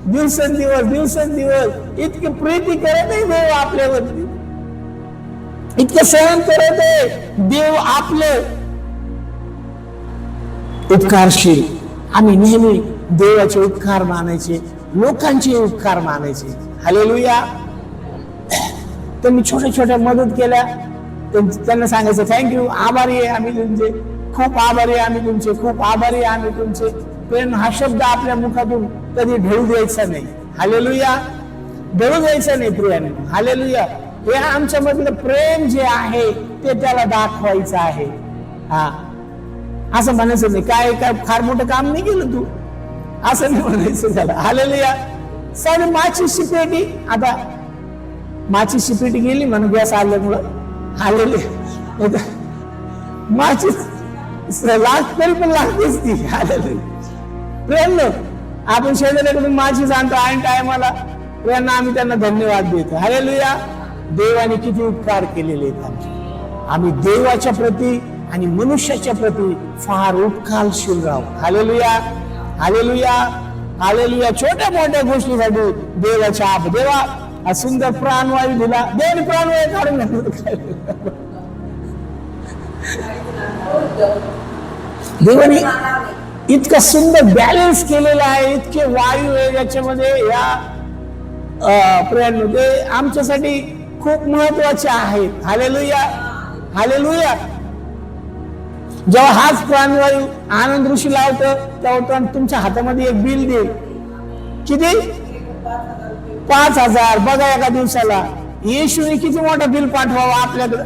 दिवसेंदिवस दिवसेंदिवस. इतकी प्रीती करत आहे देव आपल्यावरती, इतकं सहन करत आहे देव आपलं. उपकारशील. आम्ही नेहमी देवाचे उपकार मानायचे, लोकांचे उपकार मानायचे. हालेलुया. त्यांनी छोट्या छोट्या मदत केल्या, त्यांना सांगायचं थँक्यू, आभारी आहे आम्ही तुमचे, खूप आभारी आहे आम्ही तुमचे, खूप आभारी आहे आम्ही तुमचे. प्रेम हा शब्द आपल्या मुखातून कधी ढळू द्यायचा नाही. हालेलुया. ढळू द्यायचा नाही प्रियाने. हालेलुया. हे आमच्या मधलं प्रेम जे आहे ते त्याला दाखवायचं आहे. हा, असं म्हणायचं नाही काय काय फार मोठं काम नाही केलं तू, असं नाही म्हणायचं त्याला. हालेलुया. सारी माचीची पेटी, आता माचीची पेटी गेली म्हणून गॅस आल्यामुळं. हालेलुया. माचीस लाग तरी पण लागतेच ती. हालेलुया. प्रेम आपण शेजाऱ्याकडून माचीस आणतो आणि टायमाला प्रेरणा आम्ही त्यांना धन्यवाद देतो. हालेलुया. देवाने किती उपकार केलेले आहेत आमचे. आम्ही देवाच्या प्रती आणि मनुष्याच्या प्रती फार उपकारशील राहू. हालेलुया. हालेलुया. हालेलुया. छोट्या मोठ्या गोष्टीसाठी देवाच्या आप. देवा हा सुंदर प्राणवायू दिला, देवाने प्राणवायू काढून घातलं. देवाने इतका सुंदर बॅलन्स केलेला आहे, इतके वायू आहे ज्याच्यामध्ये. या प्रयत्न ते आमच्यासाठी खूप महत्वाचे आहेत. हालेलुया. हालेलुया. जेव्हा हाच प्राणवायू आनंद ऋषी लावतो तेव्हा तुमच्या हातामध्ये एक बिल देईल. किती? 5,000. बघा एका दिवसाला. येशूने किती मोठं बिल पाठवावं आपल्याकडे.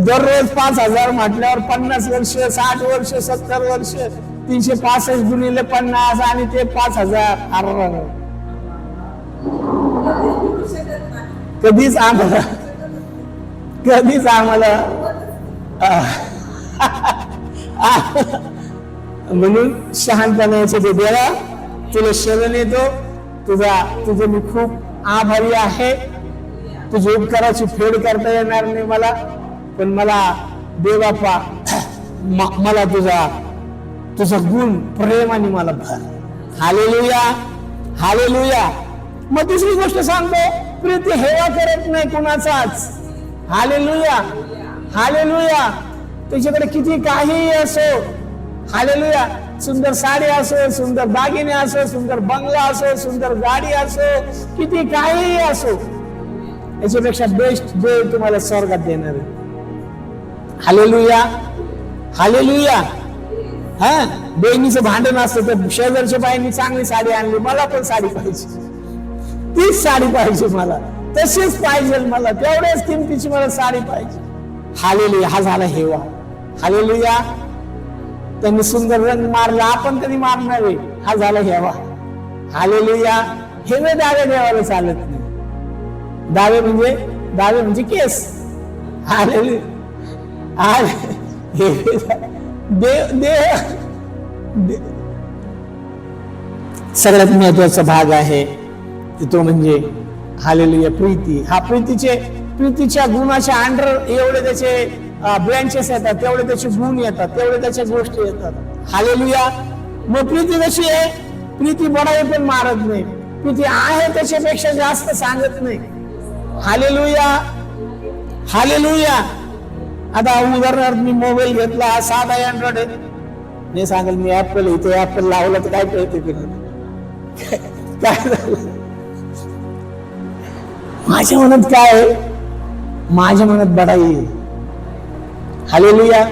दररोज 5,000 म्हटल्यावर 50 वर्ष, 60 वर्ष, 70 वर्ष, 365 गुणिले 50 आणि ते 5,000. कधीच आम्हाला म्हणून शहाणपणाचे ते देवा तुला शरण येतो. तुझं मी खूप आभारी आहे. तुझी उपकाराची फेड करता येणार नाही मला, पण मला देवापा मला तुझा गुण प्रेमाने मला भर. हालेलुया. हालेलुया. मग दुसरी गोष्ट सांगतो, प्रीती हेवा करत नाही कुणाचाच. हालेलुया. हालेलुया. त्याच्याकडे किती काही असो, हालेलुया, सुंदर साडी असो, सुंदर दागिने असो, सुंदर बंगला असो, सुंदर गाडी असो, किती काही असो, याच्यापेक्षा बेस्ट देव तुम्हाला स्वर्गात देणार आहे. हालेलुया. हालेलुया. हा, बहिणीचं भांडण असतं तर शेजारच्या बाईंनी चांगली साडी आणली, मला पण साडी पाहिजे, तीच साडी पाहिजे मला, तशीच पाहिजे मला, तेवढ्याच किमतीची मला साडी पाहिजे. हालेलुया. हा झाला हेवा. हालेलुया. त्यांनी सुंदर रंग मारला, आपण कधी मारणार आहे. हा झाला हेवा. हालेलुया. हेवे दावे देवाला चालत नाही. दावे म्हणजे केस. हालेलुया. सगळ्यात महत्वाचा भाग आहे तो म्हणजे हालेलुया प्रीती. हा प्रीतीच्या गुणाच्या अंडर एवढे त्याचे ब्रँचेस येतात, तेवढे त्याचे गुण येतात, तेवढे त्याच्या गोष्टी येतात. हालेलुया. मग प्रीती कशी आहे? प्रीती बडाई पण मारत नाही. प्रीती आहे त्याच्यापेक्षा जास्त सांगत नाही. हालेलुया. हालेलुया. आता उदाहरणार्थ मी मोबाईल घेतला, साधा अँड्रॉइड आहे, मी सांगेल मी ऍपल, इथे ऍपल लावला तर काय कळते काय झालं? माझ्या मनात काय आहे? माझ्या मनात बडाई आहे. हालेलुया.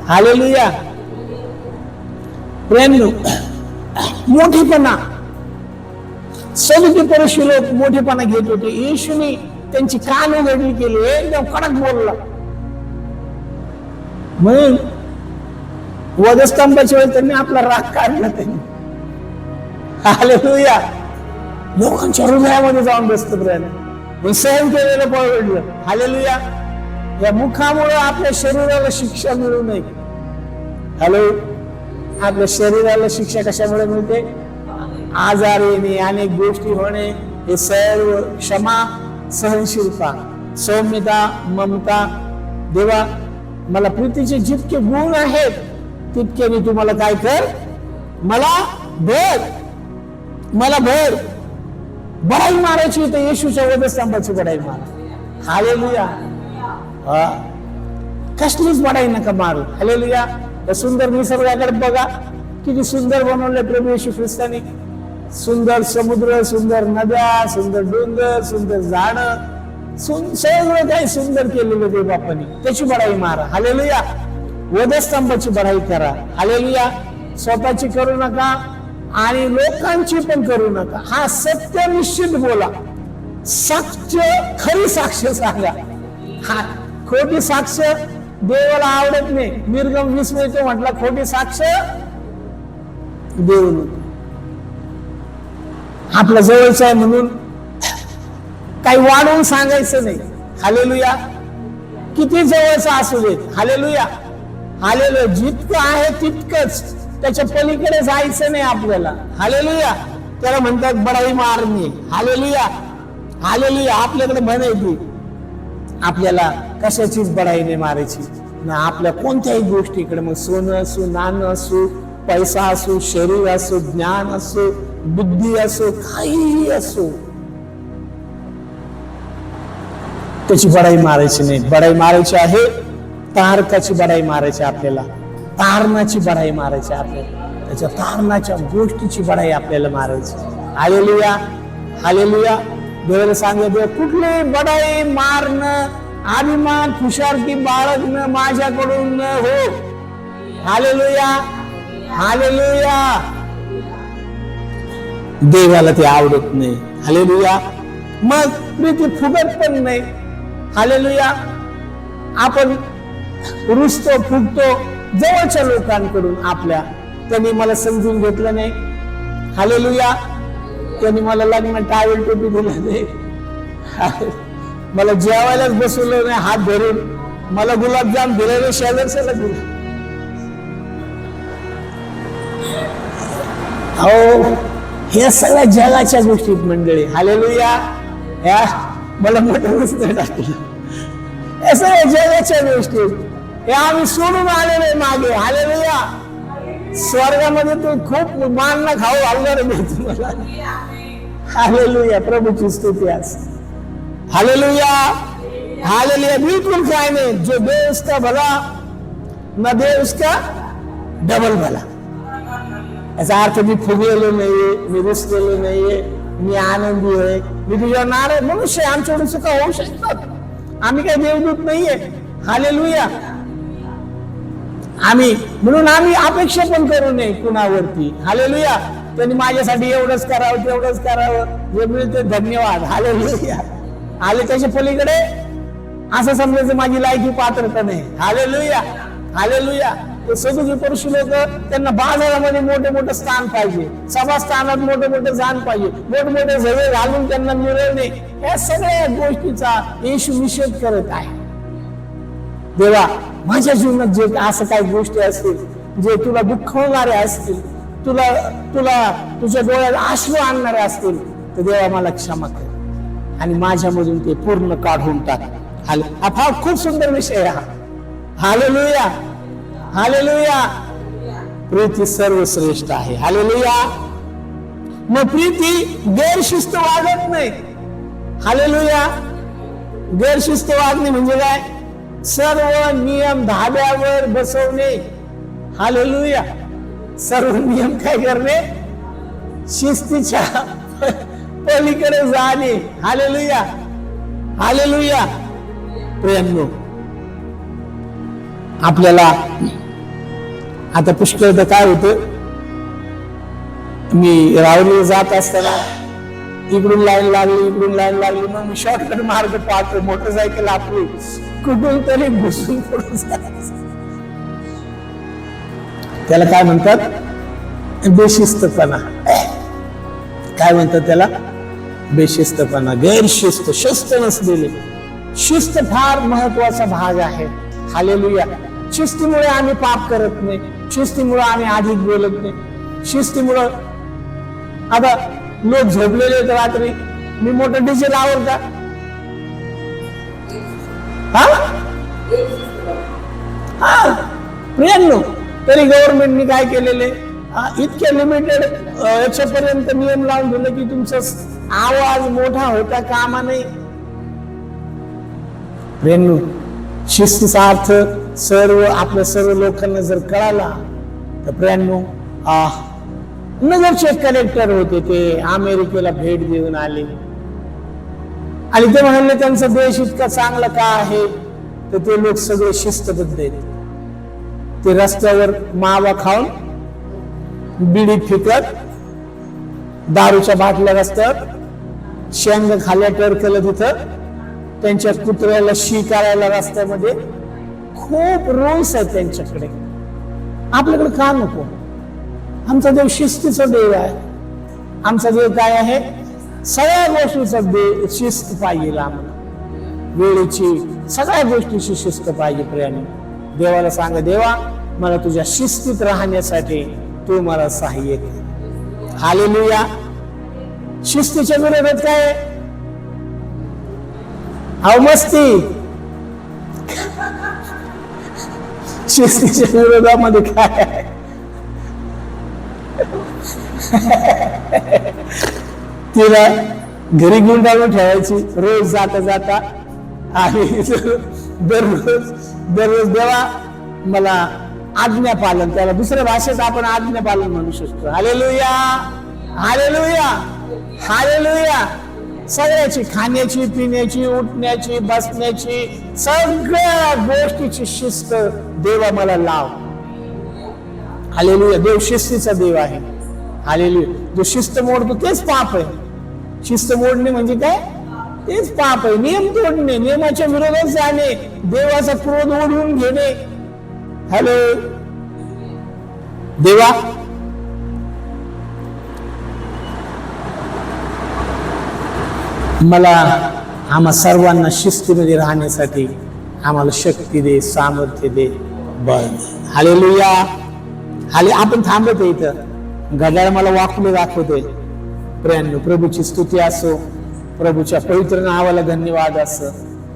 हालेलुया. प्रेम मोठेपणा, सदुकी पुरुषी लोक मोठेपणा घेत होते. येशूने त्यांची कान उघडली केली, एकदम कडक बोलला. म्हणून वधस्तंभाच्या वेळी त्यांनी आपला राग काढला. त्यांनी हालेलुया लोकांच्या हृदयामध्ये जाऊन बसतं प्रेम, सहन केलेलं परवडलं. हालेलुया या मुखामुळे आपल्या शरीराला शिक्षा मिळू नये. हॅलो, आपल्या शरीराला शिक्षा कशामुळे मिळते? आजार येणे, अनेक गोष्टी होणे, हे सर्व क्षमा, सहनशीलता, सौम्यता, ममता. देवा मला प्रीतीचे जितके गुण आहेत तितके तुम्हाला काय कर, मला भर, मला भर. बढाई मारायची तर येशूच्या वधस्तंभाची बढाई मारा. हालेलुया कसलीच बढाई नका मारू. हालेलुया सुंदर निसर्गाकडे बघा, किती सुंदर बनवलंय प्रभू येशू ख्रिस्तानी. सुंदर समुद्र, सुंदर नद्या, सुंदर डोंगर, सुंदर झाडं, सगळं काही सुंदर केलेलं देव बापानी. त्याची बढाई मारा. हालेलुया वधस्तंभाची बढाई करा. हालेलुया स्वतःची करू नका आणि लोकांची पण करू नका. हा सत्य निश्चित बोला, साक्ष खरी साक्ष सांगा. हा खोटी साक्ष देवाला आवडत नाही. निर्गम 20 मध्ये म्हटला खोटी साक्ष देऊ नको. आपला जवळचा आहे म्हणून काही वाढवून सांगायचं नाही. हालेलुया किती जवळचा असू देत. हालेलुया हालेलुया जितकं आहे तितकंच, त्याच्या पलीकडे जायचं नाही आपल्याला. हालेलुया त्याला म्हणतात बढाई मारणे. हालेलुया हालेलुया आपल्याकडे म्हणायची आपल्याला कशाचीच बढाई नाही मारायची ना. आपल्या कोणत्याही गोष्टीकडे, मग सोनं असो, नाणं असो, पैसा असो, शरीर असो, ज्ञान असो, बुद्धी असो, काहीही असो, त्याची बढाई मारायची नाही. बढाई मारायची आहे तारकाची बढाई मारायची आपल्याला, तारणाची बढाई मारायची आपल्याला, त्याच्या तारणाच्या गोष्टीची बढाई आपल्याला मारायची. हालेलुया हालेलुया देवाला सांगत देव कुठली बढाई मारणं, अभिमान, खुशालकी बाळगणं माझ्याकडून न हो. हालेलुया हालेलुया देवाला ते आवडत नाही. हालेलुया मग प्रीती फुगत पण नाही. हालेलुया आपण रुसतो फुगतो जवळच्या लोकांकडून आपल्या. त्यांनी मला समजून घेतलं नाही. हालेलुया त्यांनी मला लग्न टावेल टोपी दिलं नाही, मला जेवायलाच बसवलं नाही हात धरून, मला गुलाबजाम दिले नाही शेजारच्याला दिलं. हो हे सगळ्या जगाच्या गोष्टीत मंडळी. हालेलुया या मला मोठं टाकलं. हे सगळ्या जगाच्या गोष्टीत हे आम्ही सोडून आलेले मागे. हालेलुया स्वर्गामध्ये तू खूप मान खाऊ घालणार नाही तुम्हाला. हालेलुया प्रभूची स्तुती आज. हालेलुया हालेलुया बिलकुल काय नाही. जो दे उसका भला न दे उसका डबल भला. याचा अर्थ मी फुगलेलो नाहीये, मी रुसलेलो नाहीये, मी आनंदी आहे, मी तुझ्या नाराज. मनुष्य आमच्याकडून चुका होऊ शकतात, आम्ही काही देवदूत नाहीये. हालेलुया म्हणून आम्ही अपेक्षा पण करू नये कुणावरती. हालेलुया त्यांनी माझ्यासाठी एवढंच करावं तेवढंच करावं, जे मिळते धन्यवाद. हालेलुया आले त्याच्या पलीकडे असं समजायचं माझी लायकी पात्रता नाही. हालेलुया हालेलुया ते सदुकी पुरुष लोक, त्यांना बाजारामध्ये मोठे मोठे स्थान पाहिजे, सभास्थानात मोठे मोठे स्थान पाहिजे, मोठमोठे झवे घालून त्यांना मिळवणे, या सगळ्या गोष्टीचा येशू निषेध करत आहे. देवा माझ्या जीवनात जे असं काही गोष्टी असतील जे तुला दुःखवणारे असतील, तुला तुझ्या डोळ्यात आश्रू आणणारे असतील, तर देवा मला क्षमा कर आणि माझ्यामधून ते पूर्ण काढून टाक. हा फार खूप सुंदर विषय हा. हालेलुया हालेलुया प्रीती सर्वश्रेष्ठ आहे. हालेलुया मग प्रीती गैरशिस्त वागत नाही. हालेलुया गैरशिस्त वागणे म्हणजे काय? सर्व नियम धाब्यावर बसवणे. हालेलुया सर्व नियम काय करणे? शिस्तीच्या पलीकडे जाणे. हालेलुया हालेलुया प्रेमनो आपल्याला आता पुष्कळदा काय होतं, मी राहुरीला जात असताना इकडून लाईन लागली मग मी शॉर्टकट मार्ग पाहतो, मोटरसायकल आपली कुठून तरी घुसून पडून जायचं. त्याला काय म्हणतात? बेशिस्तपणा. काय म्हणतात त्याला? बेशिस्तपणा, गैरशिस्त, शिस्त नसलेली. शिस्त फार महत्वाचा भाग आहे. हालेलुया. शिस्तीमुळे आम्ही पाप करत नाही, शिस्तीमुळे आम्ही अधिक बोलत नाही, शिस्तीमुळं आता लोक झोपलेले आहेत रात्री, मी मोठं डीजे लावल का? प्रियांनो, तरी गव्हर्नमेंटने काय केलेले, इतक्या लिमिटेड याच्यापर्यंत नियम लावून दिले की तुमचा आवाज मोठा होता कामा नाही. प्रियांनो, शिस्तीचा अर्थ आपल्या सर्व लोकांना जर कळाला तर प्रियांनो, नगरचे कलेक्टर होते, ते अमेरिकेला भेट देऊन आले आणि ते म्हणाले त्यांचा देश इतका चांगला का आहे, तर ते लोक सगळे शिस्तबद्ध आहेत. ते रस्त्यावर मावा खाऊन, बिडी फिकत, दारूच्या बाटल्या रस्त्यावर, शेंग खाल्या टरकलं तिथं, त्यांच्या कुत्र्याला शी करायला रस्त्यामध्ये, खूप रूल्स आहेत त्यांच्याकडे. आपल्याकडे का नको? आमचा देव शिस्तीचा देव आहे. आमचा देव काय आहे? सगळ्या गोष्टीचा देव. शिस्त पाहिजे आम्हाला, वेळेची, सगळ्या गोष्टीची शिस्त पाहिजे. प्रियाने देवाला सांगा, देवा मला तुझ्या शिस्तीत राहण्यासाठी तू मला सहाय्य कर. हालेलुया. शिस्तीच्या विरोधात काय? मस्ती. शिस्तीच्या विरोधामध्ये काय आहे? तिला घरी घेऊन जाऊन ठेवायची रोज जाता जाता, आणि दररोज देवा मला आज्ञा पालन, त्याला दुसऱ्या भाषेत आपण आज्ञा पालन म्हणू शकतो. Hallelujah, hallelujah, hallelujah. सगळ्याची, खाण्याची, पिण्याची, उठण्याची, बसण्याची, सगळ्या गोष्टीची शिस्त देवा मला लाव. हालेलुया. देव शिस्तीचा देव आहे. हालेलुया. जो शिस्त मोडतो तेच पाप आहे. शिस्त मोडणे म्हणजे काय? तेच पाप आहे. नियम तोडणे, नियमाच्या विरोधात जाणे, देवाचा क्रोध ओढवून घेणे. हॅलो देवा, मला आम्हा सर्वांना शिस्तीमध्ये राहण्यासाठी आम्हाला शक्ती दे, सामर्थ्य दे, बळ दे. हालेलुया. आपण थांबत आहे इथं, घड्याळ मला वाकून दाखवतोय. प्रियांनो, प्रभूची स्तुती असो, प्रभूच्या पवित्र नावाला धन्यवाद असो.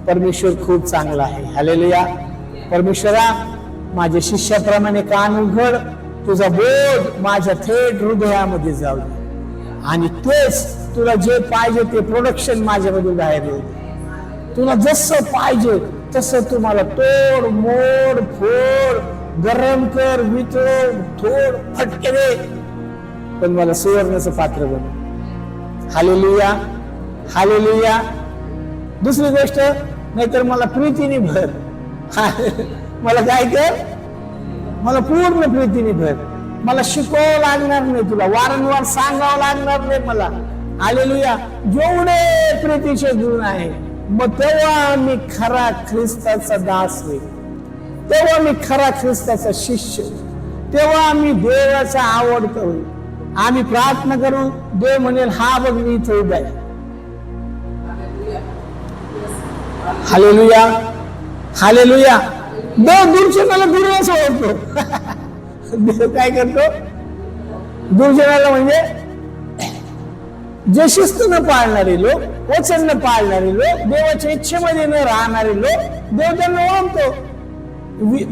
परमेश्वर खूप चांगला आहे. हालेलुया. परमेश्वरा, माझ्या शिष्याप्रमाणे कान उघड, तुझा बोध माझ्या थेट हृदयामध्ये जाऊ दे, आणि तेच तुला जे पाहिजे ते प्रोडक्शन माझ्यामध्ये बाहेर येऊ दे. तुला जसं पाहिजे तसं तुम्हाला तोड, मोड, फोड, गरम कर, वितळ, थोड, फटके दे, पण मला सुवर्णाचं पात्र बनव. Hallelujah, hallelujah. दुसरी गोष्ट, नाहीतर मला प्रीतीने भर. मला काय कर? मला पूर्ण प्रीतीने भर. मला शिकवावं लागणार नाही, तुला वारंवार सांगावं लागणार नाही मला. हालेलुया. जेवढे प्रीतीचे गुण आहे, मग तेव्हा मी खरा ख्रिस्ताचा दास होईल, तेव्हा मी खरा ख्रिस्ताचा शिष्य, तेव्हा मी देवाचा आवडता होईल. आम्ही प्रार्थना करू, देव म्हणेल हा बघ मी इथे उभा आहे. Hallelujah, hallelujah. देव दूरजनाला दूरच ओळखतो. देव काय करतो? दूरजनाला म्हणजे जे शिस्त न पाळणारे लोक, वचन न पाळणारे लोक, देवाच्या इच्छेमध्ये न राहणारे लोक, देव त्यांना ओळखतो.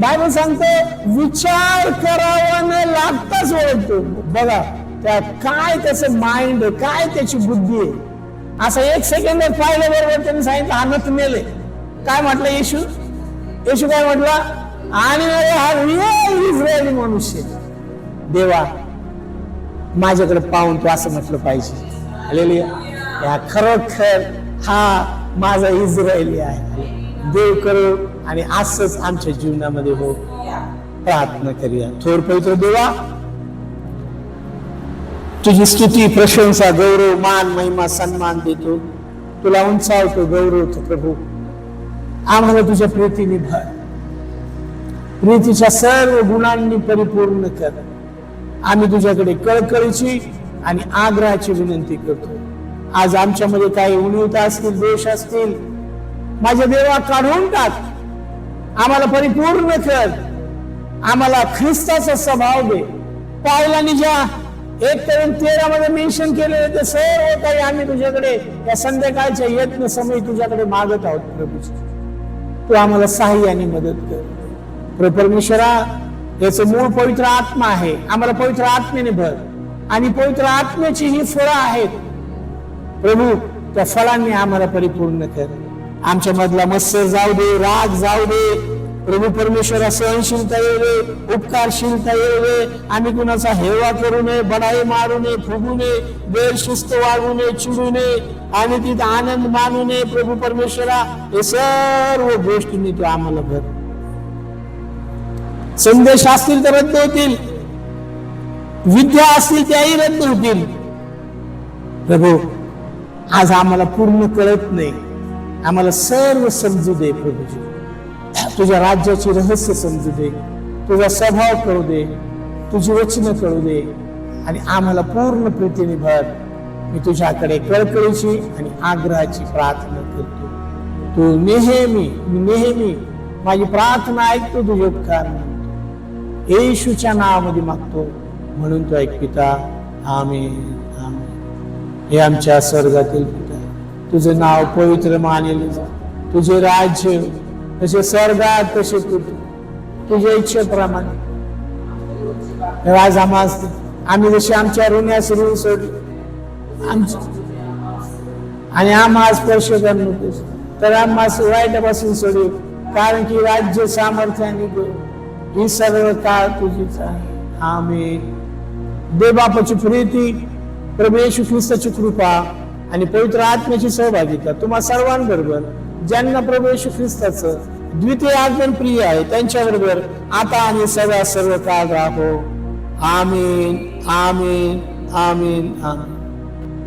बायबल सांगतो, विचार करावा न लागताच ओळखतो. बघा त्या काय त्याचं माइंड, काय त्याची बुद्धी आहे. असं एक सेकंदात पाहिलं बरोबर त्यांनी सांगितलं हानत मेले. काय म्हटलं येशू? येशू काय म्हटलं? आणि हा रिअल इस्रायली मनुष्य. देवा, माझ्याकडे पाहून तू असं म्हटलं पाहिजे. हालेलुया. या खरोखर हा माझा इस्रायली आहे. देव करू, आणि असंच आमच्या जीवनामध्ये हो. प्रार्थना करूया. थोर पवित्र देवा, तुझी स्तुती प्रशंसा गौरव मान महिमा सन्मान देतो, तुला उंचावतो गौरवतो प्रभू. आम्हाला तुझ्या प्रीतीने भर, प्रीतीच्या सर्व गुणांनी परिपूर्ण कर. आम्ही तुझ्याकडे कळकळीची आणि आग्रहाची विनंती करतो. आज आमच्यामध्ये काही उणीवता असतील, दोष असतील, माझ्या देवा काढून टाक. आम्हाला परिपूर्ण कर. आम्हाला ख्रिस्ताचा स्वभाव दे. पावलाने ज्या 1:13 मध्ये मेन्शन केलेले ते सर्व काही आम्ही तुझ्याकडे या संध्याकाळच्या यत्न समय तुझ्याकडे मागत आहोत प्रभू. तू आम्हाला सहाय्याने मदत कर. प्रभू परमेश्वरा, याचं मूळ पवित्र आत्मा आहे. आम्हाला पवित्र आत्मेने भर आणि पवित्र आत्म्याची ही फळं आहेत प्रभू, त्या फळांनी आम्हाला परिपूर्ण कर. आमच्या मधला मत्सर जाऊ दे, राग जाऊ दे प्रभू परमेश्वरा. सहनशीलता येऊ दे, उपकारशीलता येऊ दे. आम्ही कुणाचा हेवा करू नये, बडाई मारू नये, फुगू नये, गैरशिस्त वागू नये, चिडू नये आणि तिथे आनंद मानू नये प्रभू परमेश्वरा. हे सर्व गोष्टींनी तू आम्हाला भर. संदेश असतील तर रद्द होतील, विद्या असतील त्याही रद्द होतील प्रभू. आज आम्हाला पूर्ण कळत नाही, आम्हाला सर्व समजू दे प्रभूजी. तुझ्या राज्याची रहस्य समजू दे, तुझा स्वभाव कळू दे, तुझी वचनं कळू दे आणि आम्हाला पूर्ण प्रीतीने भर. मी तुझ्याकडे कळकळीची आणि आग्रहाची प्रार्थना करतो. तू नेहमी माझी प्रार्थना ऐकतो, तुझे उपकार मानतो. येशूच्या नावामध्ये मागतो म्हणून तो ऐक पिता. आमेन आमेन. हे आमच्या स्वर्गातील पिता, तुझं नाव पवित्र मानले जा. तुझे राज्य जसे स्वर्गात तसे तुझ्या इच्छेप्रमाणे आज आम्ही जशी आमच्या ऋणास ऋण सोडली आणि आम्हा स्पर्श करू तर आम्हा वाईटापासून सोडू. कारण की राज्य सामर्थ्याने ही सर्व काळ तुझीच आहे. आमेन. देव बापाची प्रीती, प्रभू येशू ख्रिस्ताची कृपा आणि पवित्र आत्म्याची सहभागिता तुम्हा सर्वांबरोबर, ज्यांना प्रभू येशू ख्रिस्ताचं द्वितीय आगमन प्रिय आहे त्यांच्याबरोबर आता आणि सदा सर्व काळ राहो. आमीन आमीन आमीन आमीन.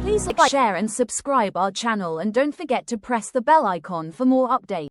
Please like, share and subscribe our channel and don't forget to press the bell icon for more updates.